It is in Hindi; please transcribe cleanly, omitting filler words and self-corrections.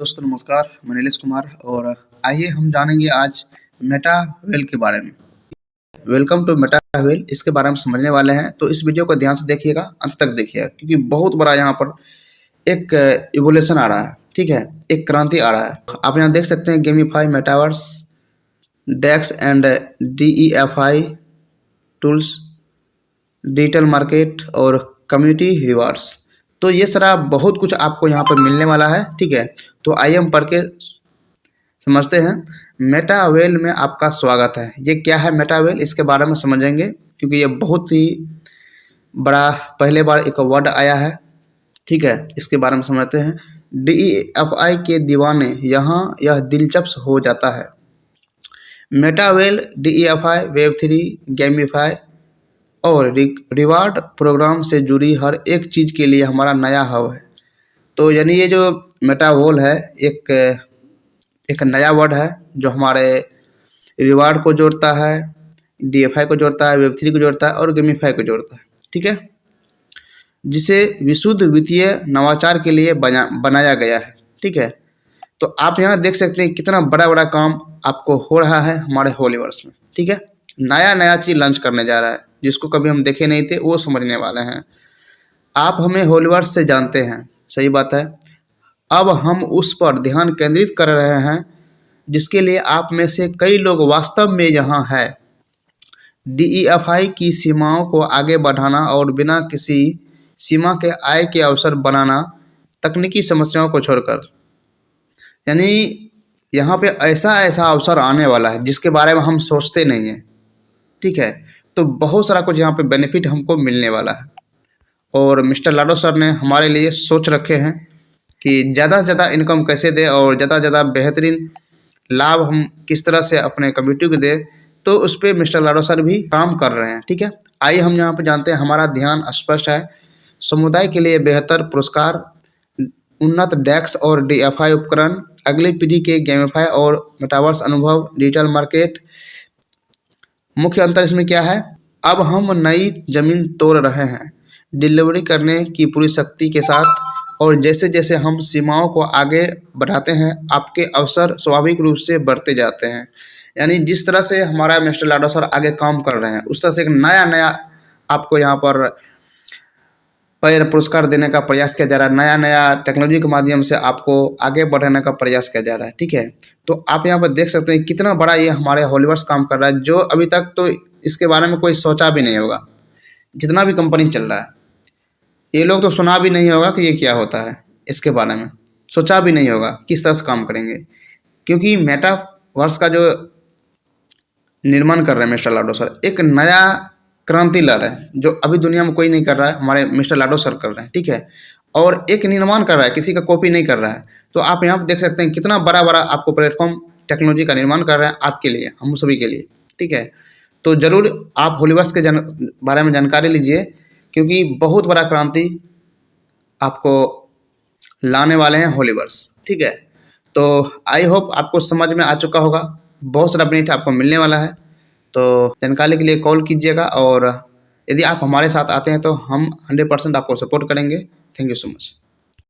दोस्तों नमस्कार, मैं नीलेश कुमार और आइए हम जानेंगे आज मेटा वेल के बारे में। वेलकम टू मेटा वेल, इसके बारे में समझने वाले हैं तो इस वीडियो को ध्यान से देखिएगा, अंत तक देखिएगा क्योंकि बहुत बड़ा यहाँ पर एक इवोल्यूशन आ रहा है। ठीक है, एक क्रांति आ रहा है। आप यहाँ देख सकते हैं gamify, metaverse, DEX and DEFI tools, digital market और कम्युनिटी रिवार्ड्स। तो ये सारा बहुत कुछ आपको यहाँ पर मिलने वाला है। ठीक है, तो आइए हम पढ़ के समझते हैं। मेटा वेल में आपका स्वागत है। ये क्या है मेटा वेल, इसके बारे में समझेंगे क्योंकि ये बहुत ही बड़ा पहले बार एक वर्ड आया है। ठीक है, इसके बारे में समझते हैं। DEFI के दीवाने यहाँ यह दिलचस्प हो जाता है। Meta well DEFI, Web3, gamify और रिवार्ड प्रोग्राम से जुड़ी हर एक चीज़ के लिए हमारा नया हब है। तो यानी ये जो मेटावर्ल है एक नया वर्ड है जो हमारे रिवार्ड को जोड़ता है, DEFI को जोड़ता है, Web3 को जोड़ता है और गेमीफाई को जोड़ता है। ठीक है, जिसे विशुद्ध वित्तीय नवाचार के लिए बनाया गया है। ठीक है, तो आप यहाँ देख सकते हैं कितना बड़ा बड़ा काम आपको हो रहा है हमारे होलीवर्स में। ठीक है, नया नया चीज़ लॉन्च करने जा रहा है जिसको कभी हम देखे नहीं थे, वो समझने वाले हैं। आप हमें होलीवर्स से जानते हैं, सही बात है। अब हम उस पर ध्यान केंद्रित कर रहे हैं जिसके लिए आप में से कई लोग वास्तव में यहाँ है। DEFI की सीमाओं को आगे बढ़ाना और बिना किसी सीमा के आय के अवसर बनाना, तकनीकी समस्याओं को छोड़कर। यानी यहाँ पे ऐसा अवसर आने वाला है जिसके बारे में हम सोचते नहीं हैं। ठीक है, तो बहुत सारा कुछ यहाँ पे बेनिफिट हमको मिलने वाला है और मिस्टर लाडो सर ने हमारे लिए सोच रखे हैं कि ज़्यादा से ज़्यादा इनकम कैसे दें और ज़्यादा से ज़्यादा बेहतरीन लाभ हम किस तरह से अपने कम्युनिटी को दें, तो उस पर मिस्टर लाडो सर भी काम कर रहे हैं। ठीक है, आइए हम यहाँ पे जानते हैं। हमारा ध्यान स्पष्ट है। समुदाय के लिए बेहतर पुरस्कार, उन्नत डेक्स और DEFI उपकरण, अगली पीढ़ी के गेमीफाई और मेटावर्स अनुभव, डिजिटल मार्केट। मुख्य अंतर इसमें क्या है? अब हम नई जमीन तोड़ रहे हैं डिलीवरी करने की पूरी शक्ति के साथ, और जैसे जैसे हम सीमाओं को आगे बढ़ाते हैं आपके अवसर स्वाभाविक रूप से बढ़ते जाते हैं। यानी जिस तरह से हमारा मिस्टर लाडो सर आगे काम कर रहे हैं उस तरह से एक नया नया आपको यहाँ पर पुरस्कार देने का प्रयास किया जा रहा है। नया नया टेक्नोलॉजी के माध्यम से आपको आगे बढ़ाने का प्रयास किया जा रहा है। ठीक है, तो आप यहाँ पर देख सकते हैं कितना बड़ा ये हमारे होलीवर्स काम कर रहा है, जो अभी तक तो इसके बारे में कोई सोचा भी नहीं होगा। जितना भी कंपनी चल रहा है ये लोग तो सुना भी नहीं होगा कि ये क्या होता है, इसके बारे में सोचा भी नहीं होगा किस तरह से काम करेंगे, क्योंकि मेटावर्स का जो निर्माण कर रहे हैं मिस्टर लाडो सर, एक नया क्रांति ला रहे हैं जो अभी दुनिया में कोई नहीं कर रहा है, हमारे मिस्टर लाडो सर कर रहे हैं। ठीक है, और एक निर्माण कर रहा है, किसी का कॉपी नहीं कर रहा है। तो आप यहाँ पर देख सकते हैं कितना बड़ा बड़ा आपको प्लेटफॉर्म टेक्नोलॉजी का निर्माण कर रहे हैं आपके लिए, हम सभी के लिए। ठीक है, तो ज़रूर आप होलीवर्स के बारे में जानकारी लीजिए क्योंकि बहुत बड़ा क्रांति आपको लाने वाले हैं होलीवर्स। ठीक है, तो आई होप आपको समझ में आ चुका होगा। बहुत सारा बेनिफिट आपको मिलने वाला है, तो जानकारी के लिए कॉल कीजिएगा और यदि आप हमारे साथ आते हैं तो हम 100% आपको सपोर्ट करेंगे। Thank you so much.